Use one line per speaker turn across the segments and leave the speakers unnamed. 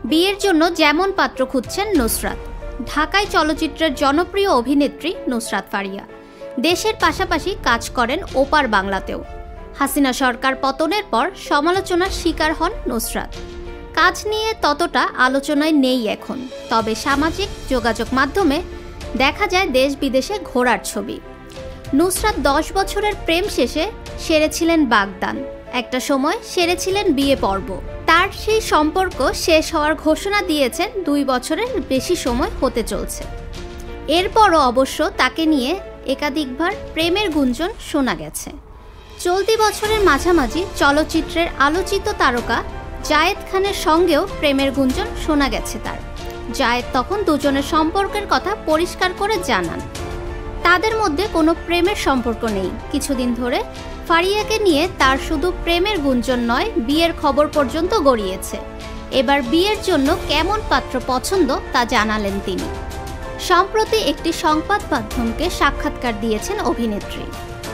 বিয়ের জন্য যেমন পাত্র খুঁজছেন নুসরাত। ঢাকায় চলচ্চিত্রের জনপ্রিয় অভিনেত্রী নুসরাত ফারিয়া দেশের পাশাপাশি কাজ করেন ওপার বাংলাতেও। হাসিনা সরকার পতনের পর সমালোচনার শিকার হন নুসরাত। কাজ নিয়ে ততটা আলোচনায় নেই এখন, তবে সামাজিক যোগাযোগ মাধ্যমে দেখা যায় দেশ বিদেশে ঘোরার ছবি। নুসরাত 10 বছরের প্রেম শেষে সেরেছিলেন বাগদান, একটা সময় সেরেছিলেন বিয়ে পর্ব। তার সেই সম্পর্ক শেষ হওয়ার ঘোষণা দিয়েছেন 2 বছরের বেশি সময় হতে চলছে। এরপরও অবশ্য তাকে নিয়ে একাধিকবার প্রেমের গুঞ্জন শোনা গেছে। চলতি বছরের মাঝামাঝি চলচ্চিত্রের আলোচিত তারকা জায়েদ খানের সঙ্গেও প্রেমের গুঞ্জন শোনা গেছে তার। জায়েদ তখন দুজনের সম্পর্কের কথা পরিষ্কার করে জানান, তাদের মধ্যে কোনো প্রেমের সম্পর্ক নেই। কিছুদিন ধরে ফারিয়াকে নিয়ে তার শুধু প্রেমের গুঞ্জন নয়, বিয়ের খবর পর্যন্ত গড়িয়েছে। এবার বিয়ের জন্য কেমন পাত্র পছন্দ তা জানালেন তিনি। সম্প্রতি একটি সংবাদ মাধ্যমকে সাক্ষাৎকার দিয়েছেন অভিনেত্রী।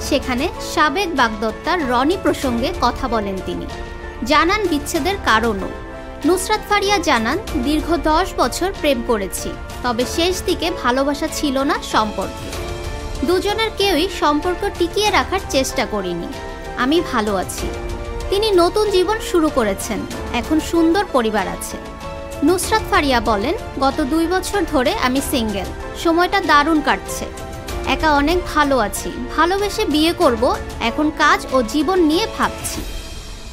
সেখানে সাবেক বাগদত্তার রনি প্রসঙ্গে কথা বলেন তিনি, জানান বিচ্ছেদের কারণও। নুসরাত ফারিয়া জানান, দীর্ঘ 10 বছর প্রেম করেছি, তবে শেষ দিকে ভালোবাসা ছিল না সম্পর্কে। দুজনের কেউই সম্পর্ক টিকিয়ে রাখার চেষ্টা করিনি। আমি ভালো আছি। তিনি নতুন জীবন শুরু করেছেন, এখন সুন্দর পরিবার আছে। নুসরাত ফারিয়া বলেন, গত 2 বছর ধরে আমি সিঙ্গেল, সময়টা দারুণ কাটছে। একা অনেক ভালো আছি, ভালোবেসে বিয়ে করব, এখন কাজ ও জীবন নিয়ে ভাবছি।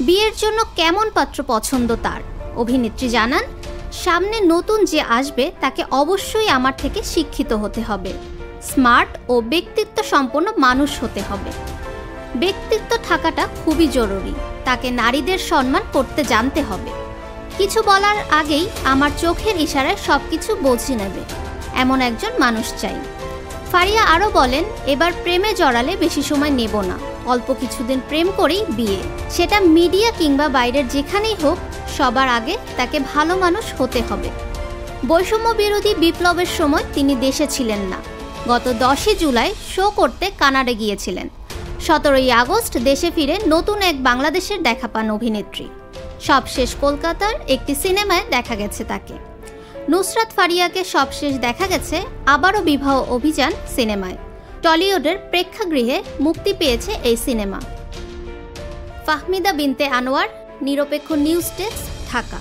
বিয়ের জন্য কেমন পাত্র পছন্দ তার? অভিনেত্রী জানান, সামনে নতুন যে আসবে তাকে অবশ্যই আমার থেকে শিক্ষিত হতে হবে, স্মার্ট ও ব্যক্তিত্ব সম্পন্ন মানুষ হতে হবে। ব্যক্তিত্ব থাকাটা খুবই জরুরি, তাকে নারীদের সম্মান করতে জানতে হবে। কিছু বলার আগেই আমার চোখের ইশারায় সবকিছু বুঝে নেবে, এমন একজন মানুষ চাই। ফারিয়া আরও বলেন, এবার প্রেমে জড়ালে বেশি সময় নেব না, অল্প কিছুদিন প্রেম করেই বিয়ে। সেটা মিডিয়া কিংবা বাইরের যেখানেই হোক, সবার আগে তাকে ভালো মানুষ হতে হবে। বৈষম্য বিরোধী বিপ্লবের সময় তিনি দেশে ছিলেন না। গত 10 জুলাই শো করতে কানাডা গিয়েছিলেন। 17ই আগস্ট দেশে ফিরে নতুন এক বাংলাদেশের দেখা পান অভিনেত্রী। সবশেষ কলকাতার একটি সিনেমায় দেখা গেছে তাকে। নুসরাত ফারিয়াকে সবশেষ দেখা গেছে আবারও বিবাহ অভিযান সিনেমায়। টলিউডের প্রেক্ষাগৃহে মুক্তি পেয়েছে এই সিনেমা। ফাহমিদা বিনতে আনোয়ার, নিরপেক্ষ নিউজ ডেস্ক, ঢাকা।